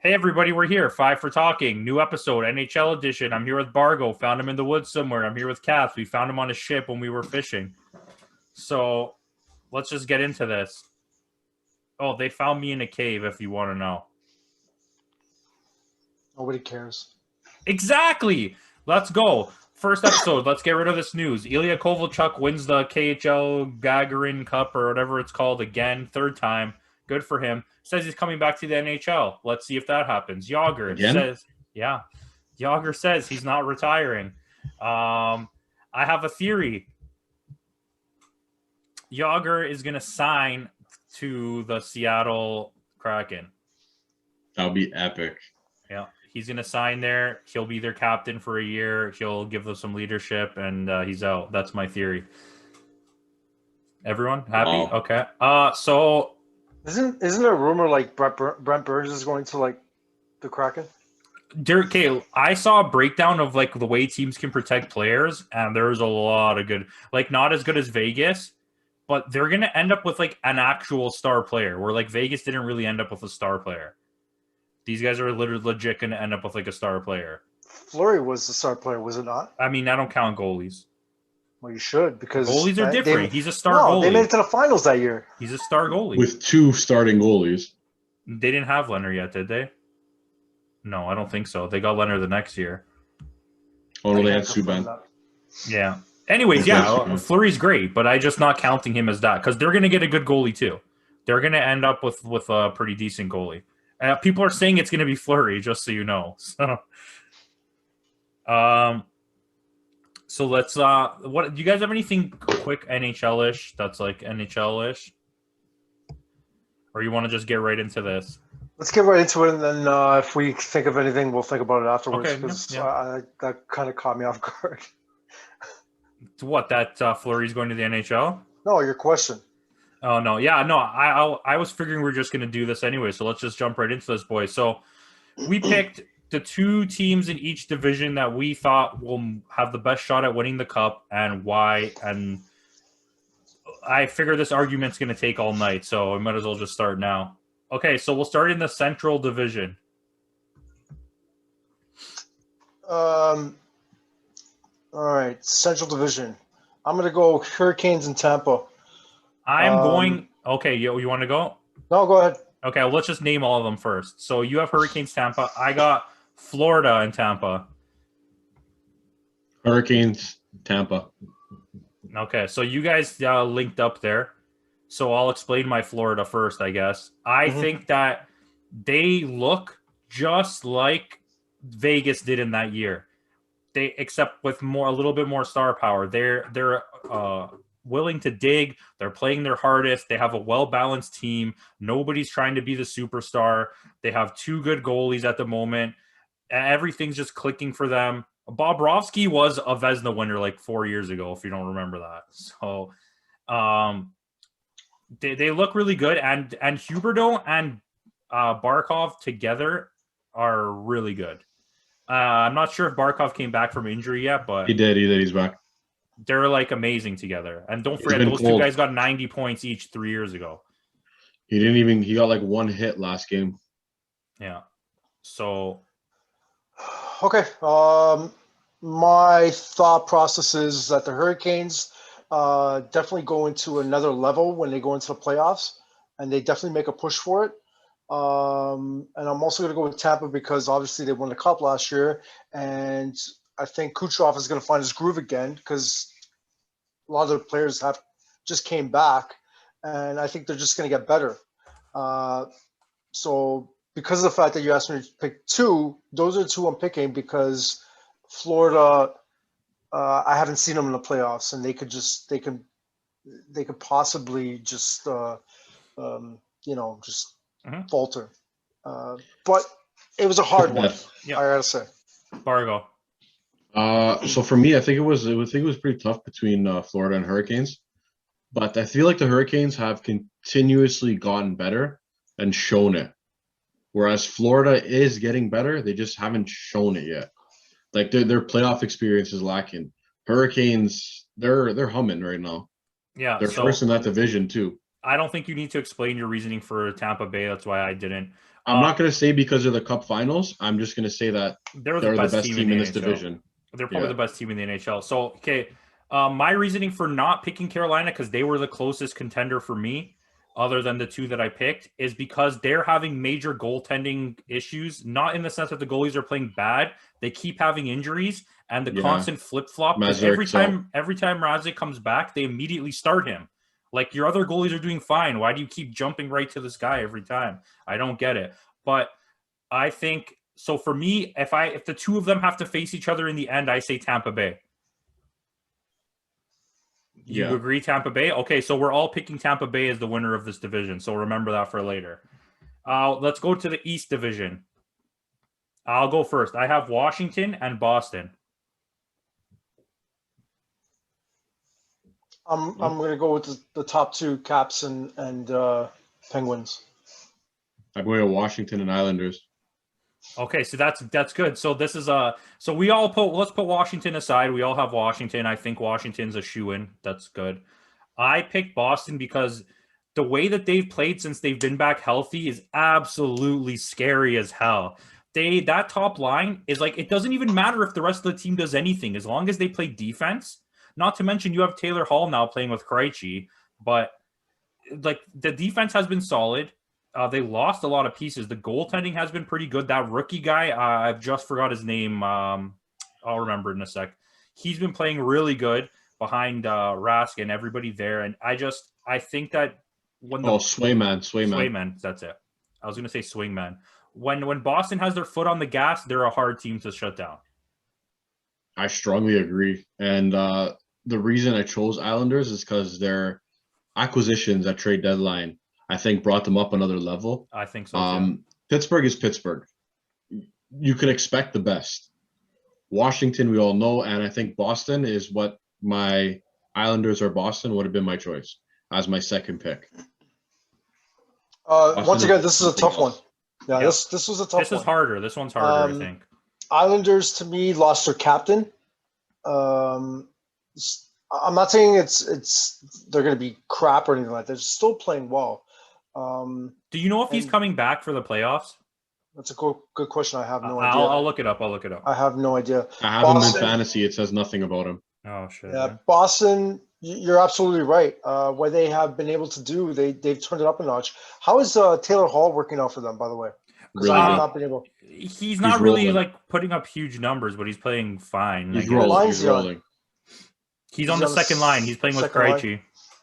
Hey everybody, we're here. Five for talking. New episode, NHL edition. I'm here with Bargo. Found him in the woods somewhere. I'm here with Kath. We found him on a ship when we were fishing. So let's just get into this. Oh, they found me in a cave. If you want to know. Nobody cares. Exactly. Let's go. First episode. Let's get rid of this news. Ilya Kovalchuk wins the KHL Gagarin Cup or whatever it's called again, third time. Good for him. Says he's coming back to the NHL. Let's see if that happens. Jagr Again? says, yeah. Jagr says he's not retiring. I have a theory. Jagr is going to sign to the Seattle Kraken. That would be epic. Yeah, he's going to sign there. He'll be their captain for a year. He'll give them some leadership, and he's out. That's my theory. Everyone happy? Wow. Okay. So Isn't there a rumor like Brent Burns is going to like the Kraken? Derek K, I saw a breakdown of like the way teams can protect players, and there's a lot of good, like not as good as Vegas, but they're gonna end up with like an actual star player. Where like Vegas didn't really end up with a star player. These guys are literally legit gonna end up with like a star player. Fleury was the star player, was it not? I mean, I don't count goalies. Well, you should because Goalies are different. He's a star no, goalie. they made it to the finals that year. He's a star goalie. With two starting goalies. They didn't have Leonard yet, did they? No, I don't think so. They got Leonard the next year. Oh, no, I they can't had confirm Subban. that. Yeah. Anyways, yeah, Fleury's great, but I just not counting him as that because they're going to get a good goalie too. They're going to end up with a pretty decent goalie. People are saying it's going to be Fleury, just so you know. So let's. What do you guys have anything quick NHL-ish that's like NHL-ish, or you want to just get right into this? Let's get right into it, and then if we think of anything, we'll think about it afterwards. Okay, Because yeah. that kind of caught me off guard. What that Fleury's going to the NHL? No, your question. Oh no, yeah, no. I was figuring we are just gonna do this anyway, so let's just jump right into this, boys. So we picked the two teams in each division that we thought will have the best shot at winning the cup, and why. And I figure this argument's gonna take all night, so I might as well just start now. Okay, so we'll start in the Central Division. All right, Central Division. I'm gonna go Hurricanes and Tampa. I'm going. Okay, you want to go? No, go ahead. Okay, well, let's just name all of them first. So you have Hurricanes, Tampa. I got Florida and Tampa. Hurricanes, Tampa. Okay, so you guys linked up there. So I'll explain my Florida first, I guess. I think that they look just like Vegas did in that year. They except with a little bit more star power. They're willing to dig. They're playing their hardest. They have a well-balanced team. Nobody's trying to be the superstar. They have two good goalies at the moment. Everything's just clicking for them. Bobrovsky was a Vezina winner like 4 years ago, if you don't remember that. So they look really good. And Huberdeau and Barkov together are really good. I'm not sure if Barkov came back from injury yet, but He did. He's back. they're like amazing together. And don't He's forget, been those cold. two guys got 90 points each 3 years ago. He got like one hit last game. Yeah. So Okay. My thought process is that the Hurricanes definitely go into another level when they go into the playoffs, and they definitely make a push for it. And I'm also going to go with Tampa because obviously they won the cup last year, and I think Kucherov is going to find his groove again because a lot of the players have just came back, and I think they're just going to get better. So because of the fact that you asked me to pick two, those are the two I'm picking because Florida, I haven't seen them in the playoffs, and they could possibly just just falter. But it was a hard one. Yeah. I gotta say. Bargo. So for me, I think it was pretty tough between Florida and Hurricanes, but I feel like the Hurricanes have continuously gotten better and shown it, whereas Florida is getting better. They just haven't shown it yet. Like their playoff experience is lacking. Hurricanes, they're humming right now. Yeah. They're first in that division too. I don't think you need to explain your reasoning for Tampa Bay. That's why I didn't. I'm not going to say because of the Cup Finals. I'm just going to say that they're the best best team the in this NHL. division. They're probably the best team in the NHL. So, okay, my reasoning for not picking Carolina, because they were the closest contender for me, other than the two that I picked, is because they're having major goaltending issues. Not in the sense that the goalies are playing bad. They keep having injuries and the constant flip-flop. Because every time Razik comes back, they immediately start him. Like, your other goalies are doing fine. Why do you keep jumping right to this guy every time? I don't get it. But I think so. For me, if the two of them have to face each other in the end, I say Tampa Bay. You agree, Tampa Bay? Okay, so we're all picking Tampa Bay as the winner of this division. So remember that for later. Let's go to the East Division. I'll go first. I have Washington and Boston. I'm going to go with the top two, Caps and Penguins. I'm going to Washington and Islanders. Okay, so that's good. So this is so we all let's put Washington aside. We all have Washington. I think Washington's a shoo-in. That's good. I picked Boston because the way that they've played since they've been back healthy is absolutely scary as hell. That top line is like, it doesn't even matter if the rest of the team does anything as long as they play defense. Not to mention you have Taylor Hall now playing with Krejci, but like the defense has been solid. They lost a lot of pieces. The goaltending has been pretty good. That rookie guy, I've just forgot his name. I'll remember it in a sec. He's been playing really good behind Rask and everybody there. And I think that when Swayman, that's it. I was going to say Swingman. When Boston has their foot on the gas, they're a hard team to shut down. I strongly agree. And the reason I chose Islanders is because their acquisitions at trade deadline, I think, brought them up another level. I think so too. Pittsburgh is Pittsburgh. You could expect the best. Washington, we all know, and I think Boston is what my Islanders or Boston would have been my choice as my second pick. Once again, this is a tough one. Yeah, yep. This was a tough one. This is harder. This one's harder, I think. Islanders, to me, lost their captain. I'm not saying they're going to be crap or anything like that. They're still playing well. Do you know if he's coming back for the playoffs? That's a good question. I have no idea. I'll look it up. I have no idea. I have him in fantasy. It says nothing about him. Oh, shit. Yeah, man. Boston, you're absolutely right. What they have been able to do, they've turned it up a notch. How is Taylor Hall working out for them, by the way? Because really I have not been able. He's not really like putting up huge numbers, but he's playing fine. He's rolling. He's on the second line. He's playing with Krejci.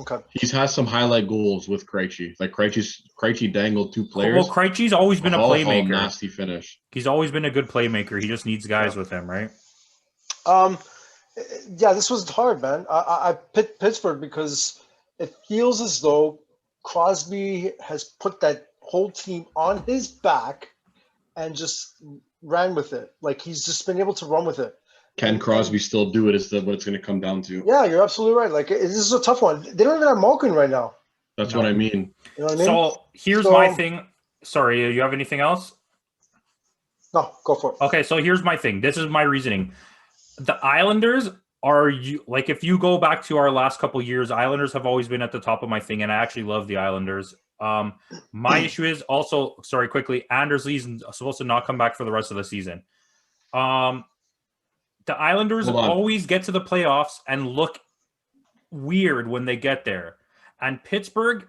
Okay. He's has some highlight goals with Krejci. Like Krejci dangled two players. Well, Krejci's always been a playmaker. Nasty finish. He's always been a good playmaker. He just needs guys with him, right? Yeah, this was hard, man. I picked Pittsburgh because it feels as though Crosby has put that whole team on his back and just ran with it. Like, he's just been able to run with it. Can Crosby still do it is what it's going to come down to. Yeah, you're absolutely right. Like, this is a tough one. They don't even have Malkin right now. That's what I mean. You know what I mean? So here's my thing. Sorry, you have anything else? No, go for it. Okay, so here's my thing. This is my reasoning. The Islanders like, if you go back to our last couple of years, Islanders have always been at the top of my thing, and I actually love the Islanders. My issue is also, sorry, quickly, Anders Lee's supposed to not come back for the rest of the season. The Islanders always get to the playoffs and look weird when they get there. And Pittsburgh,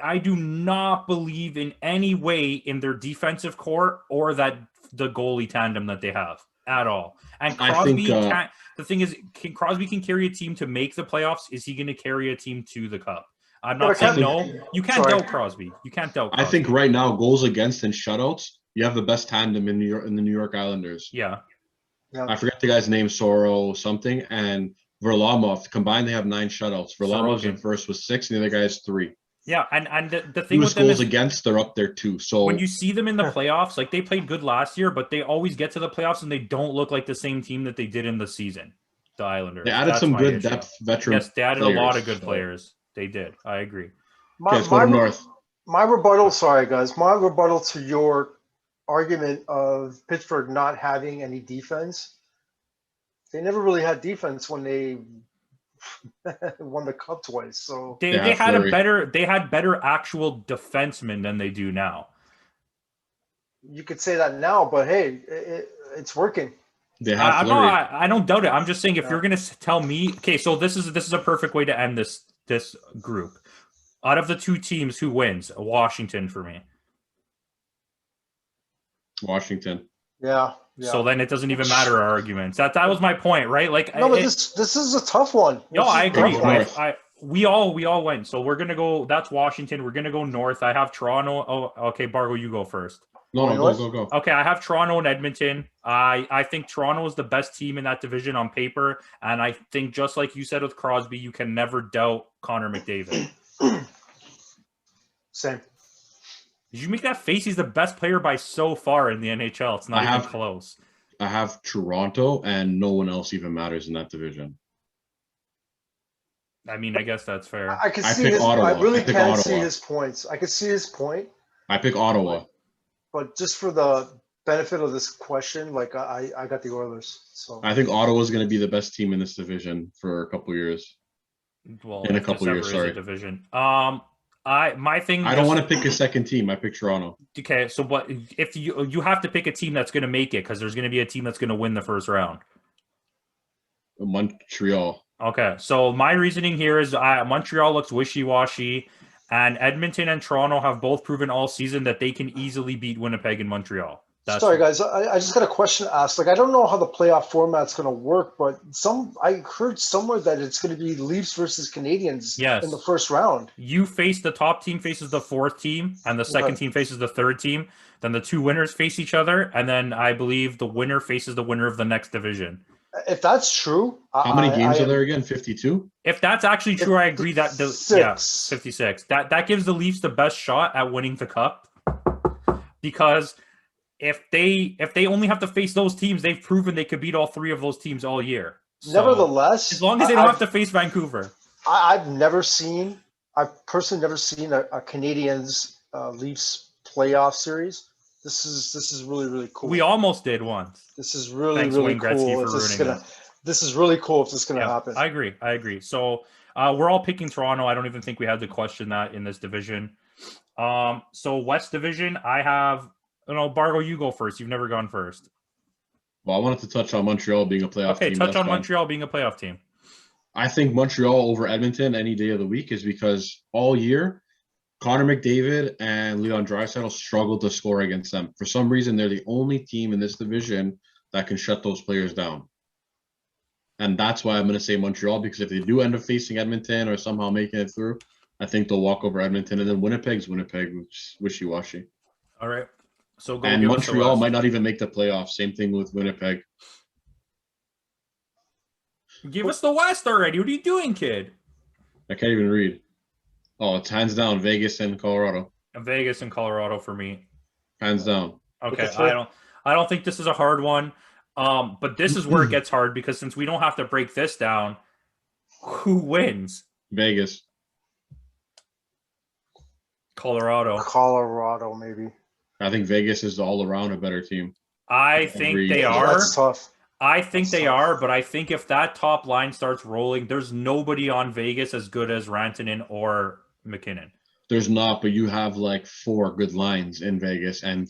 I do not believe in any way in their defensive core or the goalie tandem that they have at all. And Crosby the thing is, Crosby can carry a team to make the playoffs. Is he going to carry a team to the cup? I'm not saying no. You can't doubt Crosby. You can't doubt Crosby. I think right now, goals against and shutouts, you have the best tandem in the New York Islanders. Yeah. I forget the guy's name, Soro something, and Varlamov. Combined, they have 9 shutouts. Varlamov's in first with 6, and the other guy has 3. Yeah, and the thing with them goals against, they're up there too. So when you see them in the playoffs, like, they played good last year, but they always get to the playoffs and they don't look like the same team that they did in the season. The Islanders. They added some good depth veteran. Yes, they added a lot of good players. They did. I agree. My rebuttal, sorry guys, my rebuttal to your argument of Pittsburgh not having any defense. They never really had defense when they won the cup twice. So they had better actual defensemen than they do now. You could say that now, but hey, it's working. They have Fleury. I don't doubt it. I'm just saying if Yeah. you're gonna tell me, okay, so this is a perfect way to end this group. Out of the two teams, who wins? Washington for me. Washington. Yeah. So then it doesn't even matter our arguments. That was my point, right? Like No, but this is a tough one. No, I agree. Go north. We all went. So we're gonna go. That's Washington. We're gonna go north. I have Toronto. Oh, okay, Bargo, you go first. No, go. Okay, I have Toronto and Edmonton. I think Toronto is the best team in that division on paper, and I think just like you said with Crosby, you can never doubt Connor McDavid. Same. Did you make that face? He's the best player by so far in the NHL. It's not even close. I have Toronto, and no one else even matters in that division. I mean, I guess that's fair. I can see his. Ottawa. I really can see his points. I can see his point. I pick Ottawa. But just for the benefit of this question, like I got the Oilers. So I think Ottawa is going to be the best team in this division for a couple years. Well, in a couple years, sorry. Division. My thing. I don't want to pick a second team. I pick Toronto. Okay, so what if you have to pick a team that's going to make it because there's going to be a team that's going to win the first round? Montreal. Okay, so my reasoning here is Montreal looks wishy-washy, and Edmonton and Toronto have both proven all season that they can easily beat Winnipeg and Montreal. Sorry, guys, I just got a question to ask. Like, I don't know how the playoff format's going to work, but I heard somewhere that it's going to be Leafs versus Canadians in the first round. The top team faces the fourth team, and the second team faces the third team. Then the two winners face each other, and then I believe the winner faces the winner of the next division. If that's true, how many games are there again? 52. If that's actually true, I agree that 56. That gives the Leafs the best shot at winning the cup, because if they only have to face those teams, they've proven they could beat all three of those teams all year. So, nevertheless, as long as they don't have to face Vancouver, I've personally never seen a Canadians Leafs playoff series. This is really, really cool. We almost did once. This is really cool. This is really cool if this is going to happen. I agree. So we're all picking Toronto. I don't even think we had to question that in this division. So West Division, I have. Bargo, you go first. You've never gone first. Well, I wanted to touch on Montreal being a playoff team. Okay, touch on Montreal being a playoff team. I think Montreal over Edmonton any day of the week is because all year, Connor McDavid and Leon Draisaitl struggled to score against them. For some reason, they're the only team in this division that can shut those players down. And that's why I'm going to say Montreal, because if they do end up facing Edmonton or somehow making it through, I think they'll walk over Edmonton. And then Winnipeg's Winnipeg, which is wishy-washy. All right. So and Montreal might not even make the playoffs. Same thing with Winnipeg. Give us the West already. What are you doing, kid? I can't even read. Oh, it's hands down Vegas and Colorado. Vegas and Colorado for me. Hands down. Okay, I don't think this is a hard one. But this is where it gets hard, because since we don't have to break this down, who wins? Vegas. Colorado, maybe. I think Vegas is all around a better team. I think they are. That's tough. I think they are, but I think if that top line starts rolling, there's nobody on Vegas as good as Rantanen or McKinnon. There's not, but you have like 4 good lines in Vegas and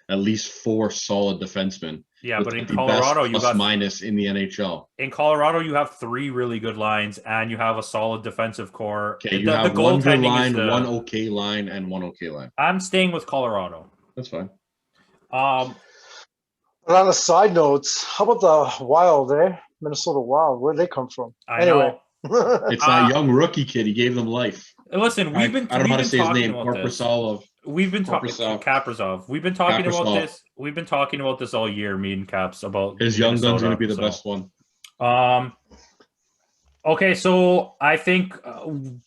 at least 4 solid defensemen. Yeah, but in Colorado, you got minus in the NHL. In Colorado, you have 3 really good lines, and you have a solid defensive core. Okay, you have 1 good line, 1 okay line, and 1 okay line. I'm staying with Colorado. That's fine. But on a side note, how about the Wild, Minnesota Wild, where'd they come from? Anyway. It's that young rookie kid. He gave them life. Listen, I don't know how to say his name. Korpisov. We've been talking Kaprizov. We've been talking about this. We've been talking about this all year, me and Caps, about his young gun's going to be the best one. Okay, so I think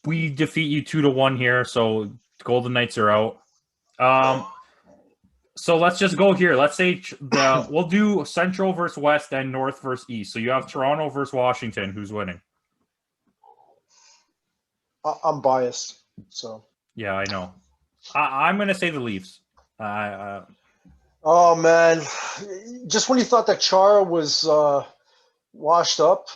we defeat you 2-1 here. So Golden Knights are out. So let's just go here. Let's say we'll do Central versus West and North versus East. So you have Toronto versus Washington. Who's winning? I'm biased, so. Yeah, I know. I'm going to say the Leafs. Oh, man. Just when you thought that Chara was washed up,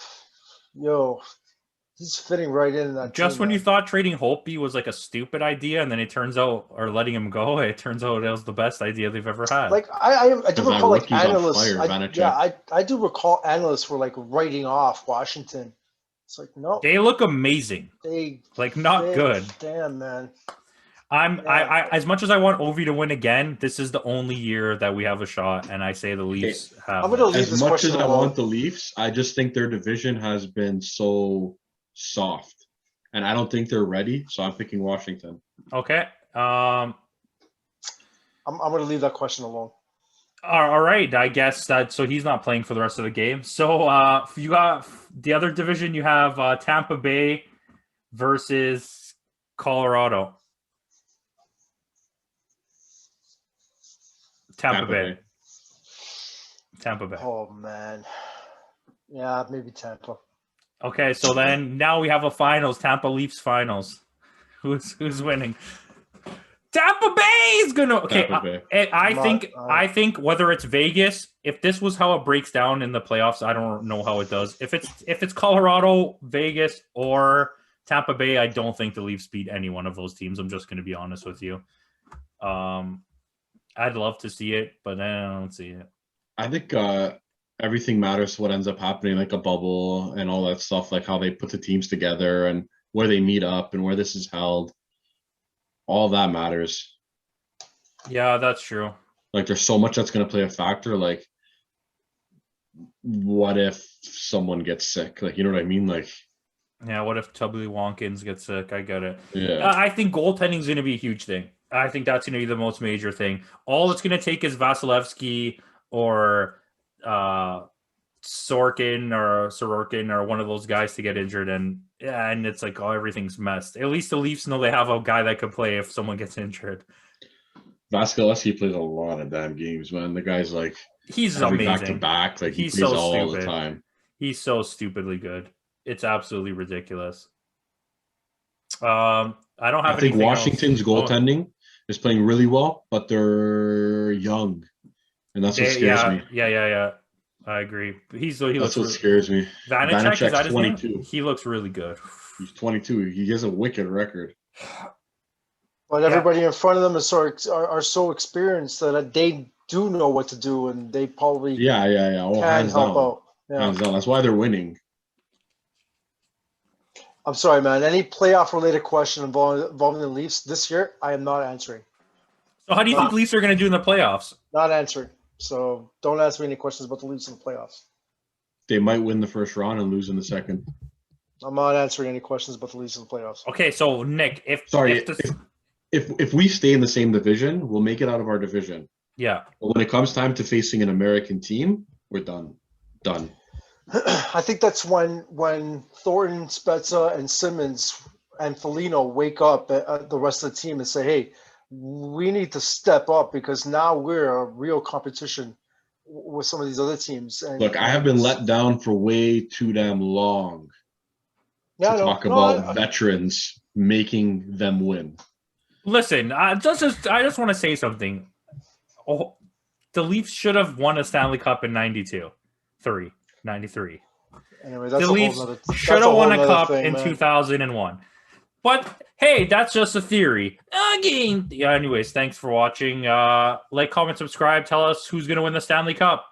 He's fitting right in that. Just team, when you man. thought trading Holtby was like a stupid idea, and then it turns out, or letting him go, it turns out it was the best idea they've ever had. Like I do Because that recall like rookie's on analysts. fire, I do recall analysts were like writing off Washington. It's like no, They look amazing. they Like not good. Damn, man. I as much as I want Ovi to win again, this is the only year that we have a shot, and I say the Leafs have. I'm gonna leave As this much question as I alone. want the Leafs, I just think their division has been so soft, and I don't think they're ready. So I'm picking Washington. Okay. I'm gonna leave that question alone. All right. I guess that so he's not playing for the rest of the game. So you got the other division. You have Tampa Bay versus Colorado. Tampa Bay. Tampa Bay. Oh man, yeah, maybe Tampa. Okay, so then now we have a finals. Tampa Leafs finals. Who's winning? Tampa Bay is gonna. Okay, I think whether it's Vegas, if this was how it breaks down in the playoffs, I don't know how it does. If it's Colorado, Vegas, or Tampa Bay, I don't think the Leafs beat any one of those teams. I'm just gonna be honest with you. I'd love to see it, but I don't see it. I think everything matters to what ends up happening, like a bubble and all that stuff, like how they put the teams together and where they meet up and where this is held. All that matters. Yeah, that's true. Like there's so much that's going to play a factor. Like what if someone gets sick? Like, you know what I mean? Like, yeah, what if Tubby Watkins gets sick? I get it. Yeah. I think goaltending is going to be a huge thing. I think that's going to be the most major thing. All it's going to take is Vasilevsky or Sorokin or one of those guys to get injured, and it's like, oh, everything's messed. At least the Leafs know they have a guy that could play if someone gets injured. Vasilevsky plays a lot of damn games, man. The guy's like he's amazing back to back. Like he's he plays so all stupid. the time. He's so stupidly good. It's absolutely ridiculous. I don't have. I think Washington's else. goaltending is playing really well, but they're young, and that's what scares me. Yeah. I agree. That's what scares me. Vanacek, is that his 22. name? He looks really good. He's 22. He has a wicked record. But everybody in front of them are so experienced that they do know what to do, and they probably Yeah. Oh, can help out. Yeah. Hands down. That's why they're winning. I'm sorry, man. Any playoff-related question involving the Leafs this year, I am not answering. So how do you think Leafs are going to do in the playoffs? Not answering. So don't ask me any questions about the Leafs in the playoffs. They might win the first round and lose in the second. I'm not answering any questions about the Leafs in the playoffs. Okay, so Nick, if we stay in the same division, we'll make it out of our division. Yeah. But when it comes time to facing an American team, we're done. Done. I think that's when Thornton, Spezza, and Simmons and Foligno wake up at the rest of the team and say, hey, we need to step up because now we're a real competition with some of these other teams. And look, I have been let down for way too damn long to talk about veterans making them win. Listen, I just want to say something. Oh, the Leafs should have won a Stanley Cup in 93. Anyway, that's the Leafs should have won a cup in 2001. But hey, that's just a theory. Again, anyways, thanks for watching. Like, comment, subscribe. Tell us who's going to win the Stanley Cup.